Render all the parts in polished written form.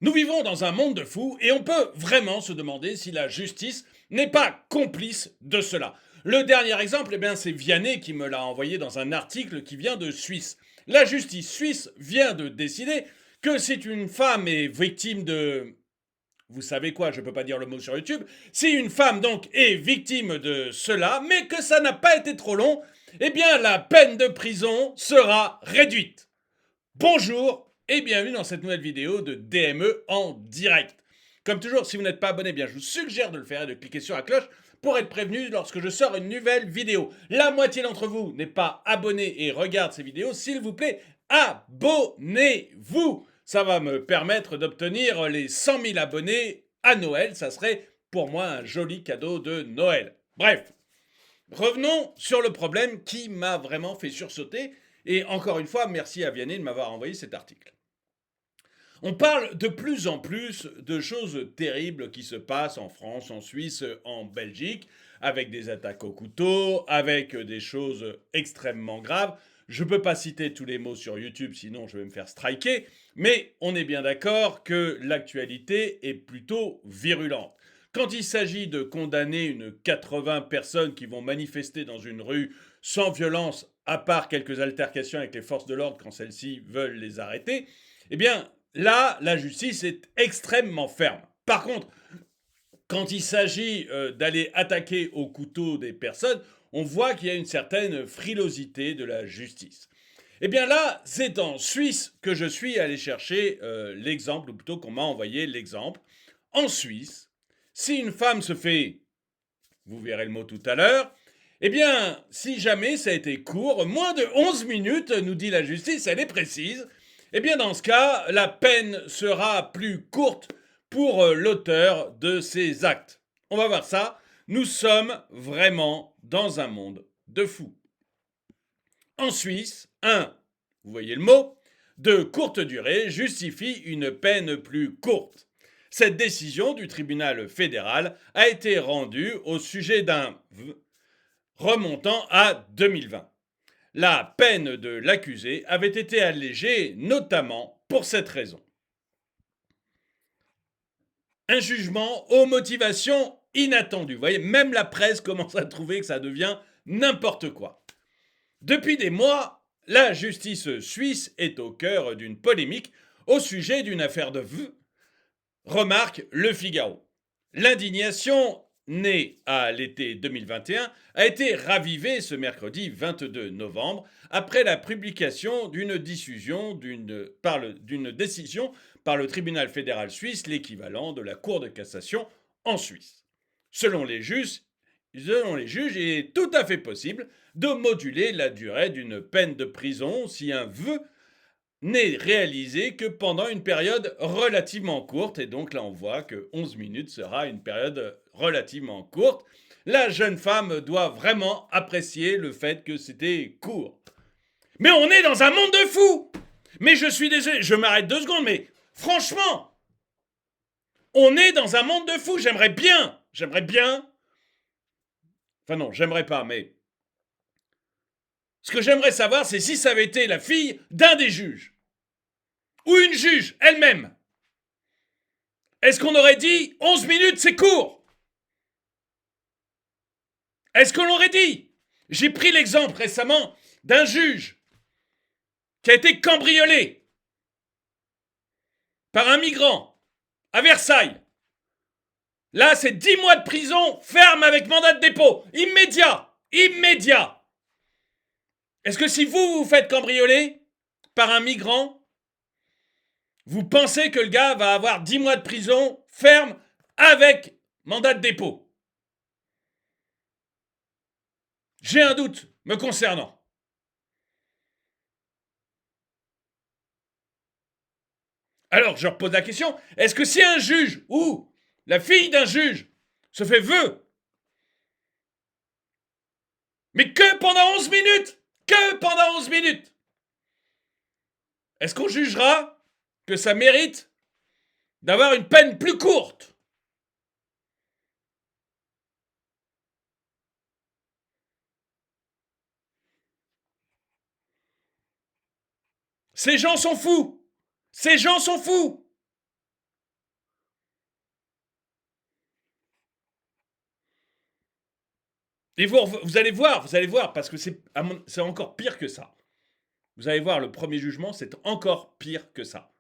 Nous vivons dans un monde de fous et on peut vraiment se demander si la justice n'est pas complice de cela. Le dernier exemple, c'est Vianney qui me l'a envoyé dans un article qui vient de Suisse. La justice suisse vient de décider que si une femme est victime de... Vous savez quoi, je ne peux pas dire le mot sur YouTube. Si une femme donc est victime de cela, mais que ça n'a pas été trop long, la peine de prison sera réduite. Bonjour et bienvenue dans cette nouvelle vidéo de DME en direct. Comme toujours, si vous n'êtes pas abonné, je vous suggère de le faire et de cliquer sur la cloche pour être prévenu lorsque je sors une nouvelle vidéo. La moitié d'entre vous n'est pas abonné et regarde ces vidéos. S'il vous plaît, abonnez-vous. Ça va me permettre d'obtenir les 100 000 abonnés à Noël. Ça serait pour moi un joli cadeau de Noël. Bref, revenons sur le problème qui m'a vraiment fait sursauter. Et encore une fois, merci à Vianney de m'avoir envoyé cet article. On parle de plus en plus de choses terribles qui se passent en France, en Suisse, en Belgique, avec des attaques au couteau, avec des choses extrêmement graves. Je ne peux pas citer tous les mots sur YouTube, sinon je vais me faire striker, mais on est bien d'accord que l'actualité est plutôt virulente. Quand il s'agit de condamner une 80 personnes qui vont manifester dans une rue sans violence, à part quelques altercations avec les forces de l'ordre quand celles-ci veulent les arrêter, là, la justice est extrêmement ferme. Par contre, quand il s'agit d'aller attaquer au couteau des personnes, on voit qu'il y a une certaine frilosité de la justice. Là, c'est en Suisse que je suis allé chercher l'exemple, ou plutôt qu'on m'a envoyé l'exemple. En Suisse, si une femme se fait, vous verrez le mot tout à l'heure, si jamais ça a été court, moins de 11 minutes, nous dit la justice, elle est précise, dans ce cas, la peine sera plus courte pour l'auteur de ces actes. On va voir ça. Nous sommes vraiment dans un monde de fous. En Suisse, vous voyez le mot, de courte durée justifie une peine plus courte. Cette décision du tribunal fédéral a été rendue au sujet d'un remontant à 2020. La peine de l'accusé avait été allégée notamment pour cette raison. Un jugement aux motivations inattendues. Vous voyez, même la presse commence à trouver que ça devient n'importe quoi. Depuis des mois, la justice suisse est au cœur d'une polémique au sujet d'une affaire de remarque Le Figaro. L'indignation née à l'été 2021 a été ravivée ce mercredi 22 novembre après la publication d'une décision par le tribunal fédéral suisse, l'équivalent de la Cour de cassation en Suisse. Selon les juges, il est tout à fait possible de moduler la durée d'une peine de prison si un vœu n'est réalisé que pendant une période relativement courte. Et donc là, on voit que 11 minutes sera une période relativement courte. La jeune femme doit vraiment apprécier le fait que c'était court. Mais on est dans un monde de fous. Mais je suis désolé, je m'arrête 2 secondes, mais franchement, on est dans un monde de fous. J'aimerais bien. Enfin non, j'aimerais pas, mais ce que j'aimerais savoir, c'est si ça avait été la fille d'un des juges. Ou une juge elle-même. Est-ce qu'on aurait dit 11 minutes, c'est court? Est-ce qu'on l'aurait dit? J'ai pris l'exemple récemment d'un juge qui a été cambriolé par un migrant à Versailles. Là, c'est 10 mois de prison ferme avec mandat de dépôt. Immédiat. Immédiat. Est-ce que si vous vous faites cambrioler par un migrant, vous pensez que le gars va avoir 10 mois de prison ferme avec mandat de dépôt? J'ai un doute me concernant. Alors, je repose la question, est-ce que si un juge ou la fille d'un juge se fait vœu, mais que pendant 11 minutes, est-ce qu'on jugera que ça mérite d'avoir une peine plus courte? Ces gens sont fous. Ces gens sont fous. Et vous allez voir, parce que c'est encore pire que ça. Vous allez voir, le premier jugement, c'est encore pire que ça.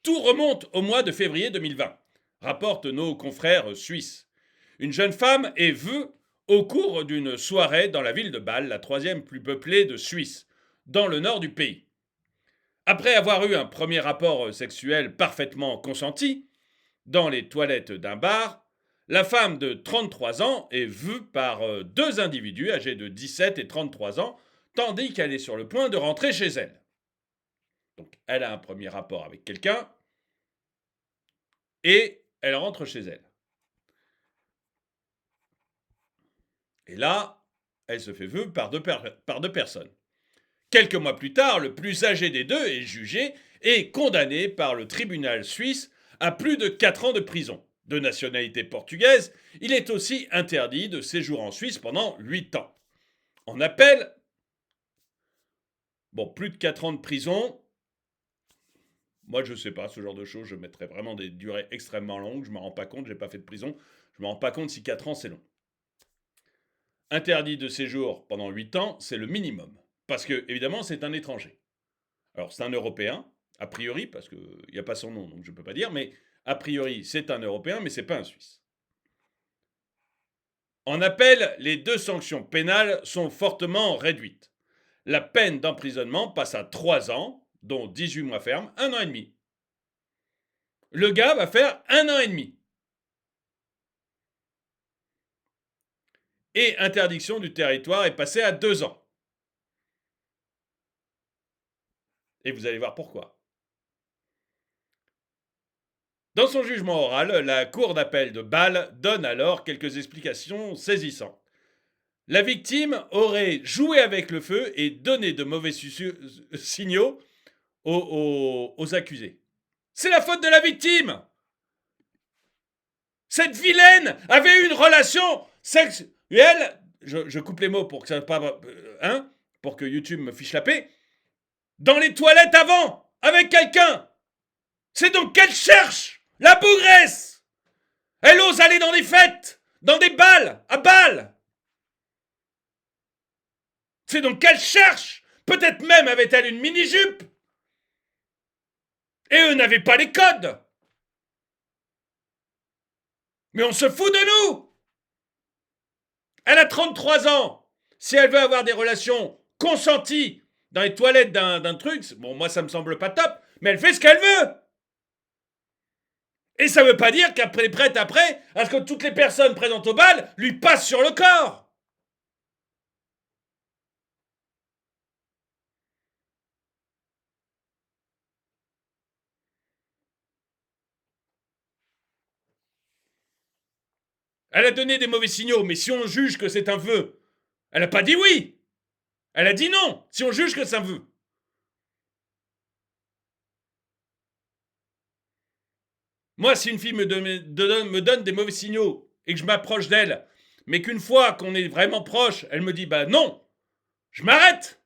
Tout remonte au mois de février 2020, rapportent nos confrères suisses. Une jeune femme est vue au cours d'une soirée dans la ville de Bâle, la troisième plus peuplée de Suisse, dans le nord du pays. Après avoir eu un premier rapport sexuel parfaitement consenti, dans les toilettes d'un bar, la femme de 33 ans est vue par deux individus âgés de 17 et 33 ans, tandis qu'elle est sur le point de rentrer chez elle. Donc elle a un premier rapport avec quelqu'un et elle rentre chez elle. Et là, elle se fait vue par deux personnes. Quelques mois plus tard, le plus âgé des deux est jugé et condamné par le tribunal suisse à plus de 4 ans de prison. De nationalité portugaise, il est aussi interdit de séjour en Suisse pendant 8 ans. En appel, plus de 4 ans de prison. Moi, je ne sais pas, ce genre de choses, je mettrais vraiment des durées extrêmement longues. Je ne me rends pas compte, je n'ai pas fait de prison. Je ne me rends pas compte si 4 ans, c'est long. Interdit de séjour pendant 8 ans, c'est le minimum. Parce que, évidemment, c'est un étranger. Alors, c'est un Européen, a priori, parce qu'il n'y a pas son nom, donc je ne peux pas dire, mais a priori, c'est un Européen, mais ce n'est pas un Suisse. En appel, les deux sanctions pénales sont fortement réduites. La peine d'emprisonnement passe à 3 ans, dont 18 mois ferme, 1 an et demi. Le gars va faire 1 an et demi. Et interdiction du territoire est passée à 2 ans. Et vous allez voir pourquoi. Dans son jugement oral, la cour d'appel de Bâle donne alors quelques explications saisissantes. La victime aurait joué avec le feu et donné de mauvais signaux aux accusés. C'est la faute de la victime. Cette vilaine avait eu une relation sexuelle. Je coupe les mots pour que ça pas, pour que YouTube me fiche la paix. Dans les toilettes avant, avec quelqu'un. C'est donc qu'elle cherche la bougresse. Elle ose aller dans des fêtes, dans des balles, à Bâle. C'est donc qu'elle cherche. Peut-être même avait-elle une mini-jupe. Et eux n'avaient pas les codes. Mais on se fout de nous. Elle a 33 ans. Si elle veut avoir des relations consenties dans les toilettes d'un truc, moi ça me semble pas top, mais elle fait ce qu'elle veut. Et ça veut pas dire qu'après, prête après, à ce que toutes les personnes présentes au bal lui passent sur le corps. Elle a donné des mauvais signaux, mais si on juge que c'est un vœu, elle a pas dit oui. Elle a dit non, si on juge que c'est un vœu. Moi, si une fille me donne des mauvais signaux et que je m'approche d'elle, mais qu'une fois qu'on est vraiment proche, elle me dit bah non, je m'arrête.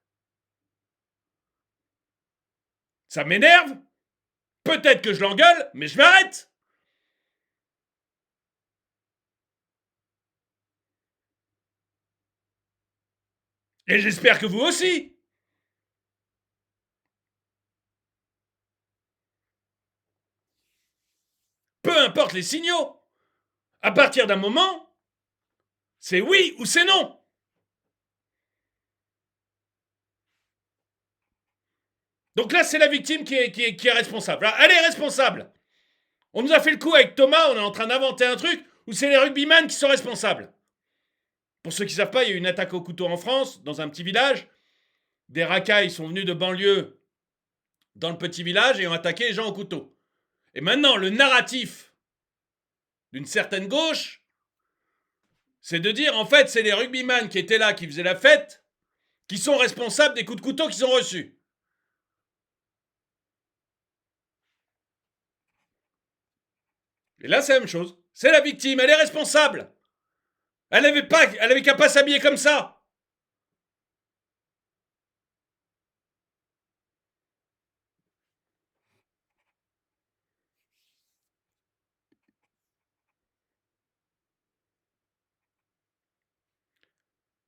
Ça m'énerve. Peut-être que je l'engueule, mais je m'arrête. Et j'espère que vous aussi. Peu importe les signaux. À partir d'un moment, c'est oui ou c'est non. Donc là, c'est la victime qui est responsable. Là, elle est responsable. On nous a fait le coup avec Thomas, on est en train d'inventer un truc où c'est les rugbyman qui sont responsables. Pour ceux qui ne savent pas, il y a eu une attaque au couteau en France, dans un petit village. Des racailles sont venus de banlieue dans le petit village et ont attaqué les gens au couteau. Et maintenant, le narratif d'une certaine gauche, c'est de dire en fait, c'est les rugbyman qui étaient là, qui faisaient la fête, qui sont responsables des coups de couteau qu'ils ont reçus. Et là, c'est la même chose. C'est la victime, elle est responsable. Elle avait qu'à pas s'habiller comme ça.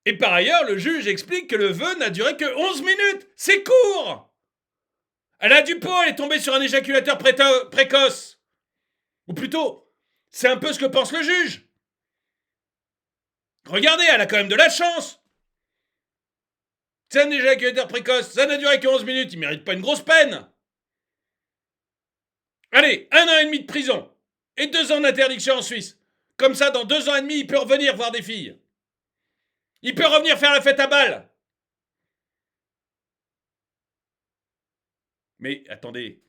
Et par ailleurs, le juge explique que le vœu n'a duré que 11 minutes. C'est court. Elle a du pot, elle est tombée sur un éjaculateur précoce. Ou plutôt, c'est un peu ce que pense le juge. Regardez, elle a quand même de la chance. C'est un éjaculateur précoce, ça n'a duré que 11 minutes, il mérite pas une grosse peine. Allez, 1 an et demi de prison et 2 ans d'interdiction en Suisse. Comme ça, dans 2 ans et demi, il peut revenir voir des filles. Il peut revenir faire la fête à Bâle. Mais attendez,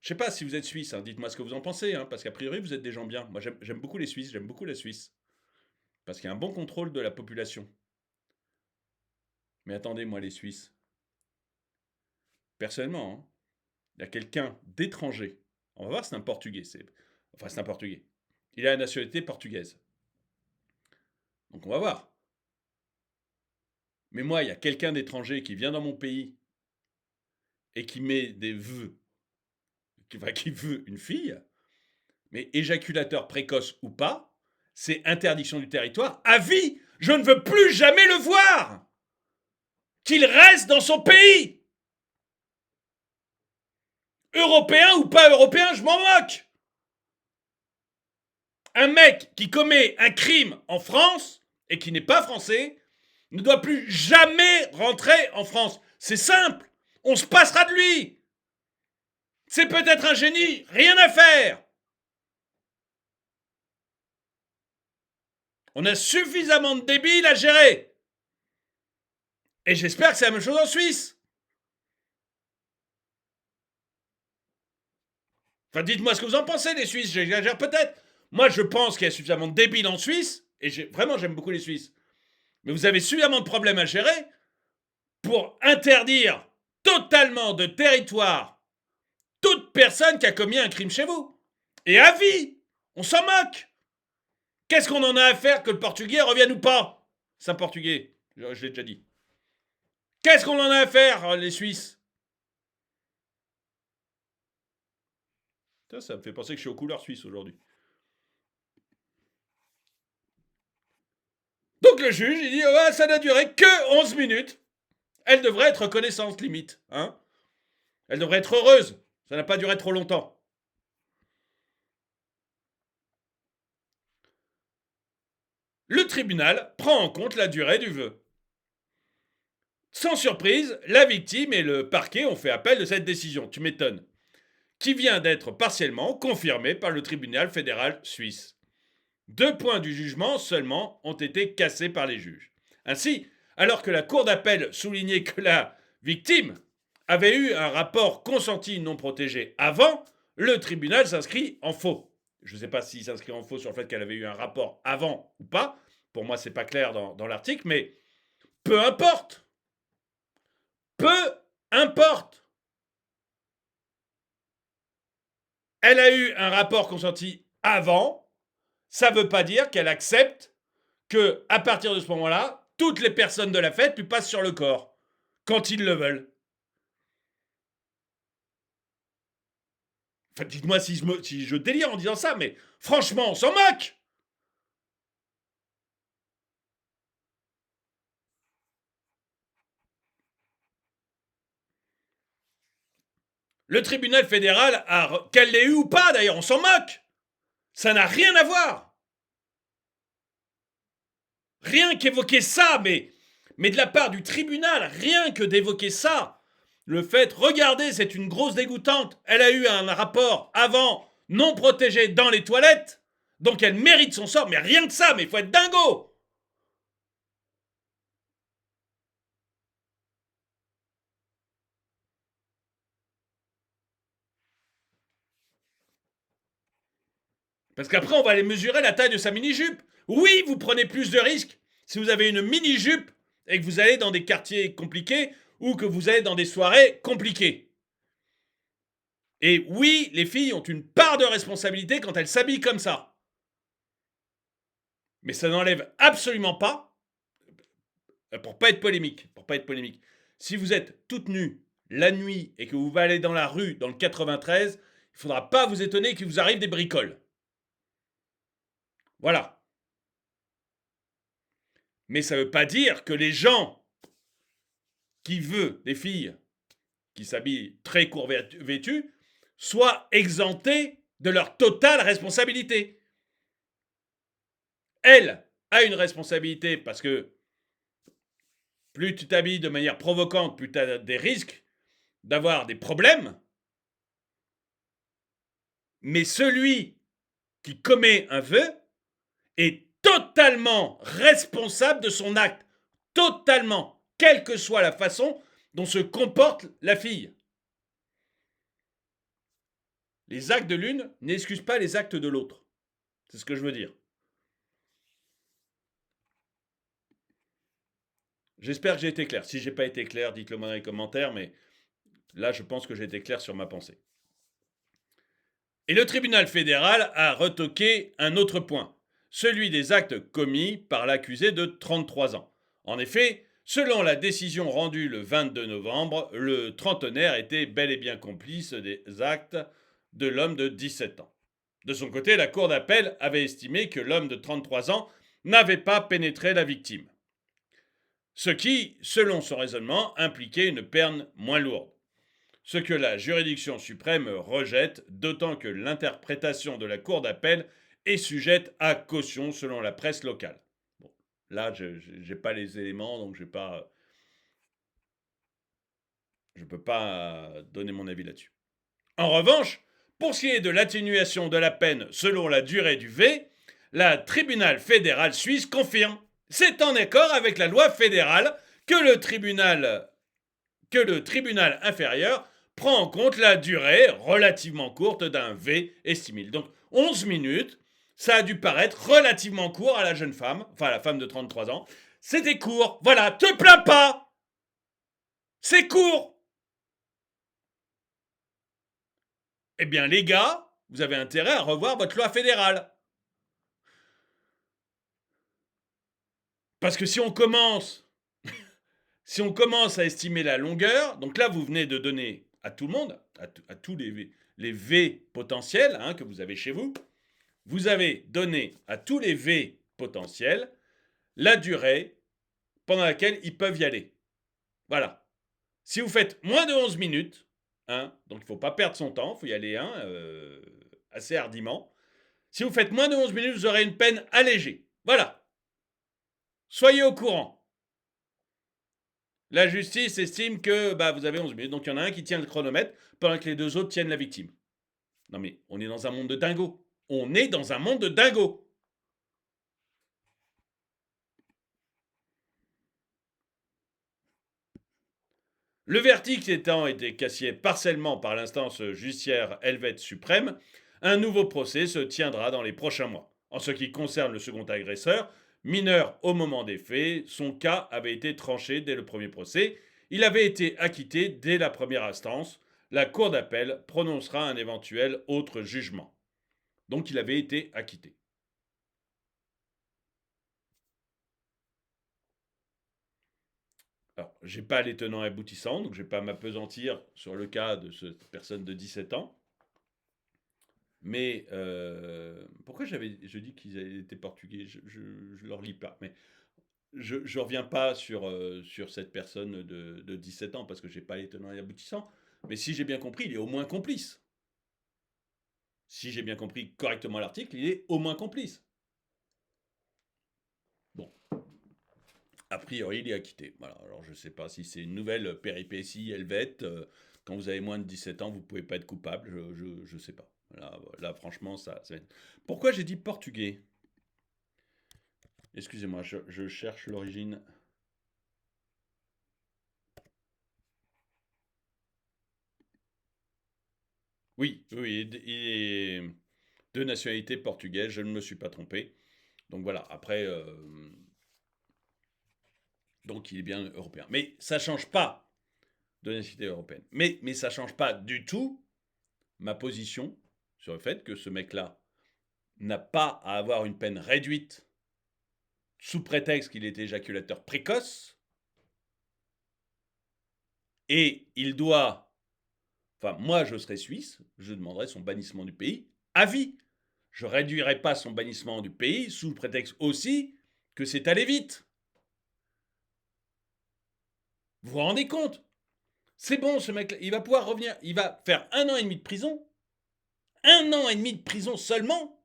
je sais pas si vous êtes suisse, hein, dites-moi ce que vous en pensez, hein, parce qu'a priori vous êtes des gens bien. Moi j'aime beaucoup les Suisses, j'aime beaucoup la Suisse. Parce qu'il y a un bon contrôle de la population. Mais attendez, moi les Suisses, personnellement, hein, il y a quelqu'un d'étranger. On va voir, c'est un Portugais. Enfin, c'est un Portugais. Il a la nationalité portugaise. Donc on va voir. Mais moi, il y a quelqu'un d'étranger qui vient dans mon pays et qui met des vœux, qui veut une fille, mais éjaculateur précoce ou pas, c'est interdiction du territoire à vie. Je ne veux plus jamais le voir. Qu'il reste dans son pays. Européen ou pas européen, je m'en moque. Un mec qui commet un crime en France et qui n'est pas français ne doit plus jamais rentrer en France. C'est simple. On se passera de lui. C'est peut-être un génie, rien à faire. On a suffisamment de débiles à gérer. Et j'espère que c'est la même chose en Suisse. Enfin, dites-moi ce que vous en pensez, les Suisses, j'exagère peut-être. Moi, je pense qu'il y a suffisamment de débiles en Suisse, et vraiment, j'aime beaucoup les Suisses. Mais vous avez suffisamment de problèmes à gérer pour interdire totalement de territoire toute personne qui a commis un crime chez vous. Et à vie. On s'en moque. Qu'est-ce qu'on en a à faire que le portugais revienne ou pas? C'est un portugais, je l'ai déjà dit. Qu'est-ce qu'on en a à faire, les Suisses? Ça me fait penser que je suis aux couleurs suisses aujourd'hui. Donc le juge, il dit, oh, ça n'a duré que 11 minutes. Elle devrait être reconnaissante, limite. Hein, elle devrait être heureuse. Ça n'a pas duré trop longtemps. Le tribunal prend en compte la durée du vœu. Sans surprise, la victime et le parquet ont fait appel de cette décision, tu m'étonnes, qui vient d'être partiellement confirmée par le tribunal fédéral suisse. 2 points du jugement seulement ont été cassés par les juges. Ainsi, alors que la cour d'appel soulignait que la victime avait eu un rapport consenti non protégé avant, le tribunal s'inscrit en faux. Je ne sais pas s'il s'inscrit en faux sur le fait qu'elle avait eu un rapport avant ou pas. Pour moi, c'est pas clair dans l'article, mais peu importe. Peu importe. Elle a eu un rapport consenti avant. Ça ne veut pas dire qu'elle accepte que, à partir de ce moment-là, toutes les personnes de la fête lui passent sur le corps, quand ils le veulent. Enfin, dites-moi si je délire en disant ça, mais franchement, on s'en moque. Le tribunal fédéral, qu'elle l'ait eu ou pas d'ailleurs, on s'en moque. Ça n'a rien à voir. Rien qu'évoquer ça, mais de la part du tribunal, rien que d'évoquer ça, le fait, regardez, c'est une grosse dégoûtante, elle a eu un rapport avant non protégé dans les toilettes, donc elle mérite son sort, mais rien que ça, mais il faut être dingo. Parce qu'après, on va aller mesurer la taille de sa mini-jupe. Oui, vous prenez plus de risques si vous avez une mini-jupe et que vous allez dans des quartiers compliqués ou que vous allez dans des soirées compliquées. Et oui, les filles ont une part de responsabilité quand elles s'habillent comme ça. Mais ça n'enlève absolument pas, pour pas être polémique, si vous êtes toute nue la nuit et que vous allez dans la rue dans le 93, il ne faudra pas vous étonner qu'il vous arrive des bricoles. Voilà. Mais ça ne veut pas dire que les gens qui veulent des filles qui s'habillent très court vêtues soient exemptés de leur totale responsabilité. Elle a une responsabilité parce que plus tu t'habilles de manière provocante, plus tu as des risques d'avoir des problèmes. Mais celui qui commet un vœu est totalement responsable de son acte. Totalement. Quelle que soit la façon dont se comporte la fille. Les actes de l'une n'excusent pas les actes de l'autre. C'est ce que je veux dire. J'espère que j'ai été clair. Si j'ai pas été clair, dites-le moi dans les commentaires, mais là, je pense que j'ai été clair sur ma pensée. Et le tribunal fédéral a retoqué un autre point, celui des actes commis par l'accusé de 33 ans. En effet, selon la décision rendue le 22 novembre, le trentenaire était bel et bien complice des actes de l'homme de 17 ans. De son côté, la cour d'appel avait estimé que l'homme de 33 ans n'avait pas pénétré la victime. Ce qui, selon son raisonnement, impliquait une peine moins lourde. Ce que la juridiction suprême rejette, d'autant que l'interprétation de la cour d'appel est sujette à caution selon la presse locale. Bon, là, je n'ai pas les éléments, donc je ne peux pas donner mon avis là-dessus. En revanche, pour ce qui est de l'atténuation de la peine selon la durée du V, la tribunal fédéral suisse confirme. C'est en accord avec la loi fédérale que le tribunal inférieur prend en compte la durée relativement courte d'un V estimil. Donc 11 minutes, ça a dû paraître relativement court à la jeune femme, enfin à la femme de 33 ans. C'était court, voilà, te plains pas. C'est court. Eh bien les gars, vous avez intérêt à revoir votre loi fédérale. Parce que si on commence à estimer la longueur, donc là vous venez de donner à tout le monde, à tous les V potentiels que vous avez chez vous, vous avez donné à tous les V potentiels la durée pendant laquelle ils peuvent y aller. Voilà. Si vous faites moins de 11 minutes, donc il ne faut pas perdre son temps, il faut y aller assez hardiment. Si vous faites moins de 11 minutes, vous aurez une peine allégée. Voilà. Soyez au courant. La justice estime que vous avez 11 minutes, donc il y en a un qui tient le chronomètre pendant que les deux autres tiennent la victime. Non mais on est dans un monde de dingo. On est dans un monde de dingo. Le verdict étant été cassé partiellement par l'instance judiciaire helvète suprême, un nouveau procès se tiendra dans les prochains mois. En ce qui concerne le second agresseur, mineur au moment des faits, son cas avait été tranché dès le premier procès. Il avait été acquitté dès la première instance. La cour d'appel prononcera un éventuel autre jugement. Donc il avait été acquitté. Alors, j'ai pas les tenants et aboutissants, donc je vais pas m'appesantir sur le cas de cette personne de 17 ans. Mais pourquoi je dis qu'ils étaient portugais? Je leur lis pas. Mais je reviens pas sur cette personne de 17 ans parce que j'ai pas les tenants et aboutissants. Mais si j'ai bien compris, il est au moins complice. Si j'ai bien compris correctement l'article, il est au moins complice. Bon. A priori, il est acquitté. Voilà. Alors, je ne sais pas si c'est une nouvelle péripétie helvète. Quand vous avez moins de 17 ans, vous ne pouvez pas être coupable. Je ne sais pas. Là, franchement, ça. Pourquoi j'ai dit portugais? Excusez-moi, je cherche l'origine. Oui, il est de nationalité portugaise. Je ne me suis pas trompé. Donc voilà. Après, donc il est bien européen. Mais ça ne change pas de nationalité européenne. Mais ça ne change pas du tout ma position sur le fait que ce mec-là n'a pas à avoir une peine réduite sous prétexte qu'il est éjaculateur précoce. Et il doit... Enfin, moi, je serais suisse, je demanderais son bannissement du pays à vie. Je ne réduirais pas son bannissement du pays sous le prétexte aussi que c'est allé vite. Vous vous rendez compte? C'est bon, ce mec-là, il va pouvoir revenir, il va faire 1 an et demi de prison. 1 an et demi de prison seulement.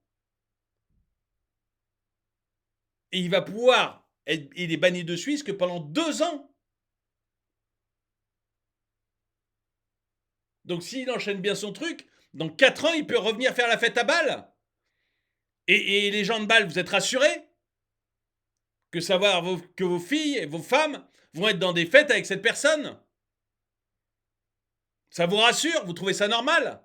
Et il va pouvoir être, il est banni de Suisse que pendant 2 ans. Donc s'il enchaîne bien son truc, dans 4 ans, il peut revenir faire la fête à Bâle. Et les gens de Bâle, vous êtes rassurés que savoir que vos filles et vos femmes vont être dans des fêtes avec cette personne? Ça vous rassure? Vous trouvez ça normal?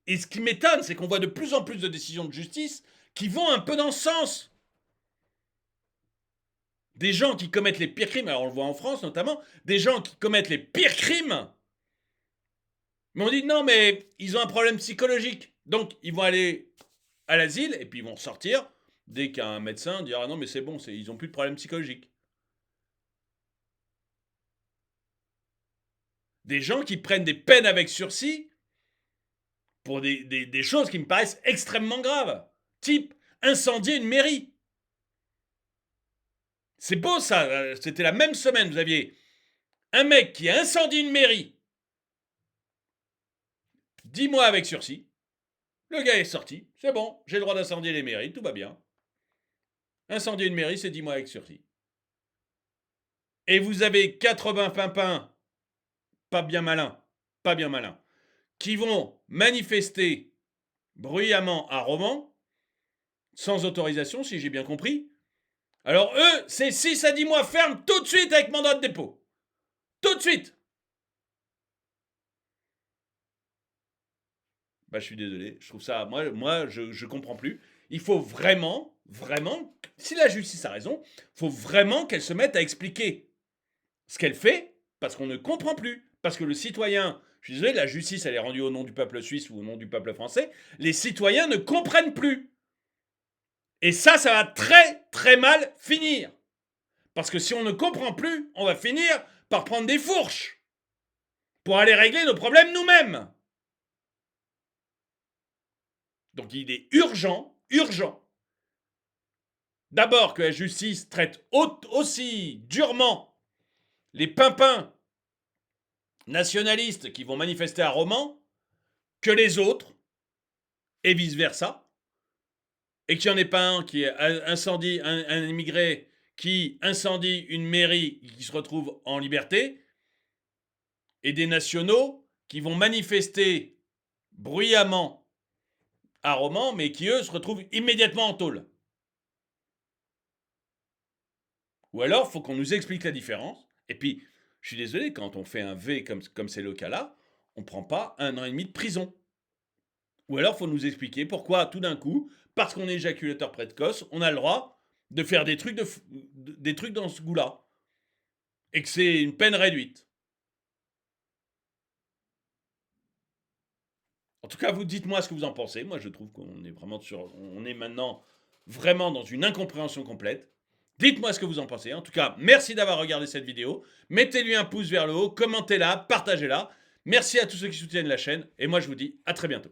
Et ce qui m'étonne, c'est qu'on voit de plus en plus de décisions de justice qui vont un peu dans ce sens. Des gens qui commettent les pires crimes, alors on le voit en France notamment, des gens qui commettent les pires crimes, mais on dit non, mais ils ont un problème psychologique. Donc ils vont aller à l'asile et puis ils vont sortir dès qu'un médecin dira non, mais c'est bon, ils n'ont plus de problème psychologique. Des gens qui prennent des peines avec sursis pour des choses qui me paraissent extrêmement graves. Type incendier une mairie. C'est beau ça, c'était la même semaine, vous aviez un mec qui a incendié une mairie, 10 mois avec sursis. Le gars est sorti, c'est bon, j'ai le droit d'incendier les mairies, tout va bien. Incendier une mairie, c'est 10 mois avec sursis. Et vous avez 80 pimpins, pas bien malins, qui vont manifester bruyamment à Romans, sans autorisation, si j'ai bien compris. Alors eux, c'est 6 à 10 mois ferme tout de suite avec mandat de dépôt. Tout de suite. Bah, je suis désolé, je trouve ça, moi je comprends plus. Il faut vraiment, si la justice a raison, il faut vraiment qu'elle se mette à expliquer ce qu'elle fait, parce qu'on ne comprend plus. Parce que le citoyen, je suis désolé, la justice, elle est rendue au nom du peuple suisse ou au nom du peuple français, les citoyens ne comprennent plus. Et ça va très mal finir. Parce que si on ne comprend plus, on va finir par prendre des fourches pour aller régler nos problèmes nous-mêmes. Donc il est urgent, d'abord que la justice traite aussi durement les pimpins nationalistes qui vont manifester à Romans que les autres, et vice-versa, et qu'il n'y en ait pas un qui incendie, un immigré qui incendie une mairie qui se retrouve en liberté, et des nationaux qui vont manifester bruyamment à Romans, mais qui, eux, se retrouvent immédiatement en tôle. Ou alors, il faut qu'on nous explique la différence. Et puis, je suis désolé, quand on fait un V comme c'est le cas là, on ne prend pas 1 an et demi de prison. Ou alors, il faut nous expliquer pourquoi, tout d'un coup, parce qu'on est éjaculateur précoce, on a le droit de faire des trucs dans ce goût-là. Et que c'est une peine réduite. En tout cas, vous dites-moi ce que vous en pensez. Moi, je trouve qu'on est on est maintenant vraiment dans une incompréhension complète. Dites-moi ce que vous en pensez. En tout cas, merci d'avoir regardé cette vidéo. Mettez-lui un pouce vers le haut, commentez-la, partagez-la. Merci à tous ceux qui soutiennent la chaîne. Et moi, je vous dis à très bientôt.